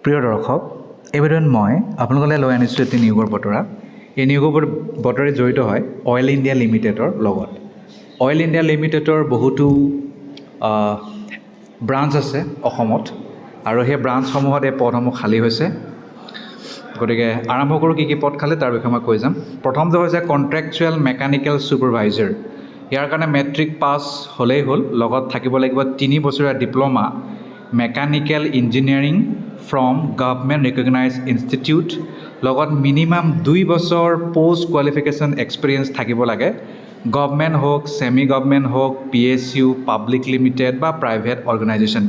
প্ৰিয় দৰ্শক, এইবাৰ মই আপোনালোকলৈ লৈ আনিছোঁ এটি নিয়োগৰ বতৰা। এই নিয়োগৰ বতৰা জড়িত হয় অইল ইণ্ডিয়া লিমিটেডৰ লগত। অইল ইণ্ডিয়া লিমিটেডৰ বহুতো ব্ৰাঞ্চ আছে অসমত, আৰু সেই ব্ৰাঞ্চসমূহত এই পদসমূহ খালী হৈছে। গতিকে আৰম্ভ কৰোঁ কি পদ খালী তাৰ বিষয়ে মই কৈ যাম। প্ৰথমটো হৈছে কণ্ট্ৰেকচুৱেল মেকানিকেল ছুপাৰভাইজাৰ। ইয়াৰ কাৰণে মেট্ৰিক পাছ হ'লেই হ'ল, লগত থাকিব লাগিব 3 বছৰীয়া diploma mechanical engineering from government recognise institute, লগত মিনিমাম 2 বছৰ পষ্ট কোৱালিফিকেশ্যন এক্সপিৰিয়েঞ্চ থাকিব লাগে। গভৰ্ণমেণ্ট হওক, ছেমি গভৰ্ণমেণ্ট হওক, PSU, পাব্লিক লিমিটেড বা প্ৰাইভেট অৰ্গেনাইজেশ্যন,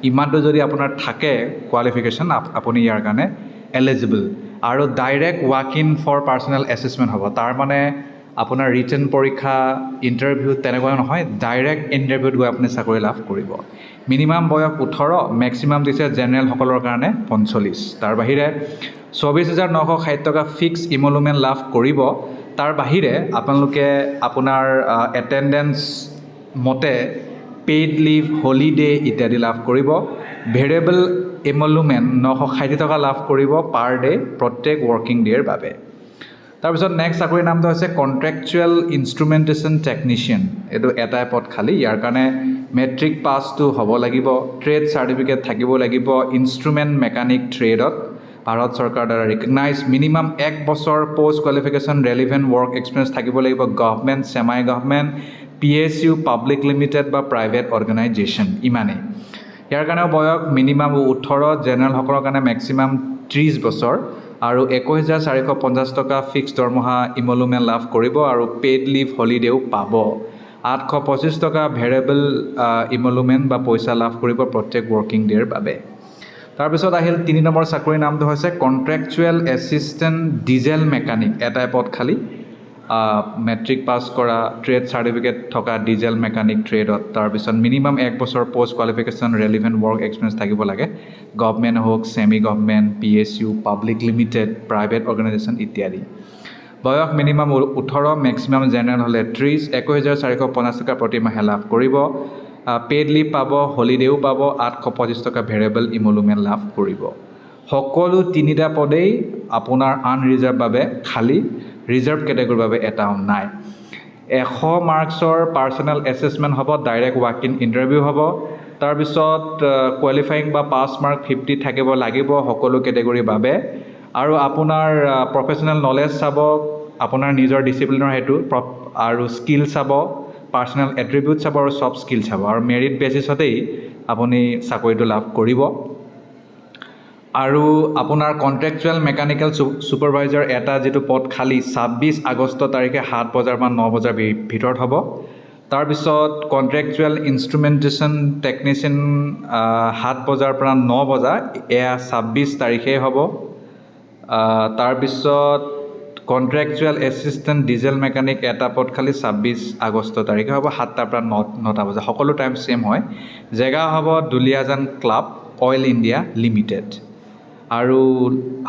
ইমানটো যদি আপোনাৰ থাকে কোৱালিফিকেশ্যন, আপুনি ইয়াৰ কাৰণে এলিজিবল। আৰু direct walk in for personnel assessment হ'ব। তাৰ মানে আপোনাৰ ৰিটেন পৰীক্ষা, ইণ্টাৰভিউ তেনেকুৱা নহয়, ডাইৰেক্ট ইণ্টাৰভিউত গৈ আপুনি চাকৰি লাভ কৰিব। মিনিমাম বয়স 18, মেক্সিমাম দিছে জেনেৰেলসকলৰ কাৰণে 45। তাৰ বাহিৰে 24,960 টকা ফিক্স ইমলুমেণ্ট লাভ কৰিব। তাৰ বাহিৰে আপোনালোকে আপোনাৰ এটেণ্ডেঞ্চ মতে পেইড লিভ, হলিডে ইত্যাদি লাভ কৰিব। ভেৰিয়েবল ইমলুমেণ্ট 960 টকা লাভ কৰিব পাৰ ডে প্ৰত্যেক ৱৰ্কিং ডে'ৰ বাবে। তাৰপিছত নেক্সট চাকৰিৰ নামটো হৈছে কণ্ট্ৰেকচুৱেল ইনষ্ট্ৰুমেণ্টেশ্যন টেকনিচিয়ান। এইটো এটাই পদ খালী। ইয়াৰ কাৰণে মেট্ৰিক পাছটো হ'ব লাগিব, ট্ৰেড চাৰ্টিফিকেট থাকিব লাগিব, ইনষ্ট্ৰুমেণ্ট মেকানিক ট্ৰেডত ভাৰত চৰকাৰৰ দ্বাৰা ৰিকগনাইজ, মিনিমাম 1 বছৰ post qualification relevant work experience থাকিব লাগিব, government, semi government, PSU, public limited বা প্ৰাইভেট অৰ্গেনাইজেশ্যন, ইমানেই। ইয়াৰ কাৰণেও বয়স মিনিমাম 18, জেনেৰেলসকলৰ কাৰণে মেক্সিমাম 30 বছৰ, আৰু 21,450 টকা ফিক্স দৰমহা ইমলুমেণ্ট লাভ কৰিব, আৰু পেইড লিভ, হলিডেও পাব। 825 টকা ভেৰিয়েবল ইমলুমেণ্ট বা পইচা লাভ কৰিব প্ৰত্যেক ৱৰ্কিং ডে'ৰ বাবে। তাৰপিছত আহিল 3 নম্বৰ চাকৰিৰ নামটো হৈছে কণ্ট্ৰেকচুৱেল এছিষ্টেণ্ট ডিজেল মেকানিক। এটাই পদ খালী, মেট্ৰিক পাছ কৰা, ট্ৰেড চাৰ্টিফিকেট থকা ডিজেল মেকানিক ট্ৰেডত। তাৰপিছত মিনিমাম 1 বছৰ post qualification relevant work experience থাকিব লাগে, গভৰ্ণমেণ্ট হওক, semi government, PSU, public limited, private organisation ইত্যাদি। বয়স মিনিমাম 18, মেক্সিমাম জেনেৰেল হ'লে 30, 21,450 টকা প্ৰতি মাহে লাভ কৰিব। পেইড লিভ পাব, হলিডেও পাব, 825 টকা ভেৰিয়েবল ইমলুমেণ্ট লাভ কৰিব। সকলো 3টা পদেই আপোনাৰ আনৰিজাৰ্ভ বাবে খালী, ৰিজাৰ্ভ কেটেগৰীৰ বাবে এটাও নাই। 100 মাৰ্কছৰ পাৰ্চনেল এছেছমেণ্ট হ'ব, ডাইৰেক্ট ৱাক ইন ইণ্টাৰভিউ হ'ব। তাৰপিছত কোৱালিফাইং বা পাছ মাৰ্ক 50 থাকিব লাগিব সকলো কেটেগৰীৰ বাবে। আৰু আপোনাৰ প্ৰফেচনেল নলেজ চাব, আপোনাৰ নিজৰ ডিচিপ্লিনৰ সেইটো, আৰু স্কিল চাব, পাৰ্চনেল এট্ৰিবিউট চাব, আৰু চফ্ট স্কিল চাব, আৰু মেৰিট বেচিছতেই আপুনি চাকৰিটো লাভ কৰিব। আৰু আপোনাৰ কণ্ট্ৰেকচুৱেল মেকানিকেল ছুপাৰভাইজাৰ এটা যিটো পদ খালী 26 আগষ্ট তাৰিখে 7 বজাৰ পৰা 9 বজাৰ ভিতৰত হ'ব। তাৰপিছত কণ্ট্ৰেকচুৱেল ইনষ্ট্ৰুমেণ্টেশ্যন টেকনিচিয়ান 7 বজাৰ পৰা 9 বজা, এয়া 26 তাৰিখেই হ'ব। তাৰপিছত কণ্ট্ৰেকচুৱেল এছিষ্টেণ্ট ডিজেল মেকানিক এটা পদ খালী 26 আগষ্ট তাৰিখে হ'ব, 7টাৰ পৰা 9টা বজা। সকলো টাইম ছেইম হয়। জেগা হ'ব Duliajan club, oil India limited. আৰু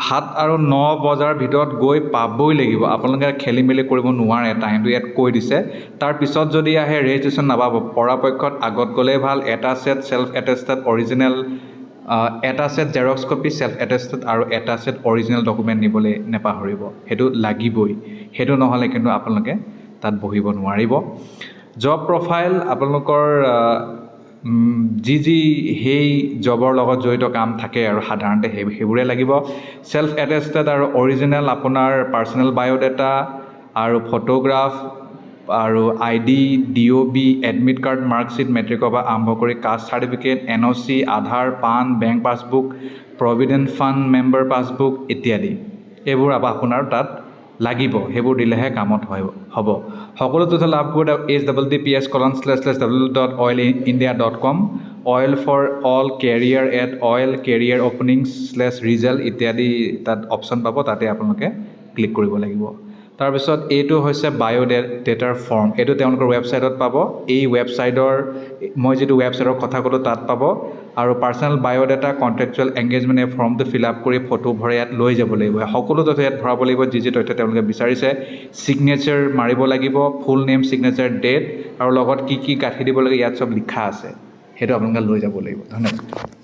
7 আৰু 9 বজাৰ ভিতৰত গৈ পাবই লাগিব। আপোনালোকে খেলি মেলি কৰিব নোৱাৰে, টাইমটো ইয়াত কৈ দিছে। তাৰপিছত যদি আহে ৰেজিষ্ট্ৰেশ্যন নাপাব, পৰাপক্ষত আগত গ'লেই ভাল। এটা ছেট ছেল্ফ এটেষ্টেড অৰিজিনেল, এটা set xerox copy self attested, আৰু এটা ছেট অৰিজিনেল ডকুমেণ্ট নিবলৈ নেপাহৰিব। সেইটো লাগিবই, সেইটো নহ'লে কিন্তু আপোনালোকে তাত বহিব নোৱাৰিব। জব প্ৰফাইল আপোনালোকৰ যি সেই জবৰ লগত জড়িত কাম থাকে আৰু সাধাৰণতে সেইবোৰে লাগিব। ছেল্ফ এটেষ্টেড আৰু অৰিজিনেল আপোনাৰ পাৰ্চনেল বায়'ডাটা আৰু ফটোগ্ৰাফ, আৰু ID, DOB, admit card, marksheet, মেট্ৰিকৰ পৰা আৰম্ভ কৰি caste certificate, NOC, Aadhaar, PAN, bank passbook, provident fund member passbook ইত্যাদি। এইবোৰ আপোনাৰ তাত লাগিব, সেইবোৰ দিলেহে কামত হ'ব। সকলো তথ্য লাভ কৰোঁতে https://www.oilindia.com, oil for all career @oil career openings/result ইত্যাদি তাত অপশ্যন পাব, তাতে আপোনালোকে ক্লিক কৰিব লাগিব। তাৰপিছত এইটো হৈছে বায়'ডেটাৰ ফৰ্ম। এইটো তেওঁলোকৰ ৱেবছাইটত পাব। এই ৱেবছাইটৰ মই যিটো ৱেবছাইটৰ কথা ক'লোঁ তাত পাব। আৰু পাৰ্চনেল বায়'ডাটা, কণ্ট্ৰেকচুৱেল এংগেজমেণ্ট, এই ফৰ্মটো ফিল আপ কৰি ফটো ভৰাই ইয়াত লৈ যাব লাগিব। সকলো তথ্য ইয়াত ভৰাব লাগিব, যি তথ্য তেওঁলোকে বিচাৰিছে। ছিগনেচাৰ মাৰিব লাগিব, ফুল নেম, ছিগনেচাৰ, ডেট, আৰু লগত কি গাঁঠি দিব লাগে ইয়াত চব লিখা আছে। সেইটো আপোনালোকে লৈ যাব লাগিব। ধন্যবাদ।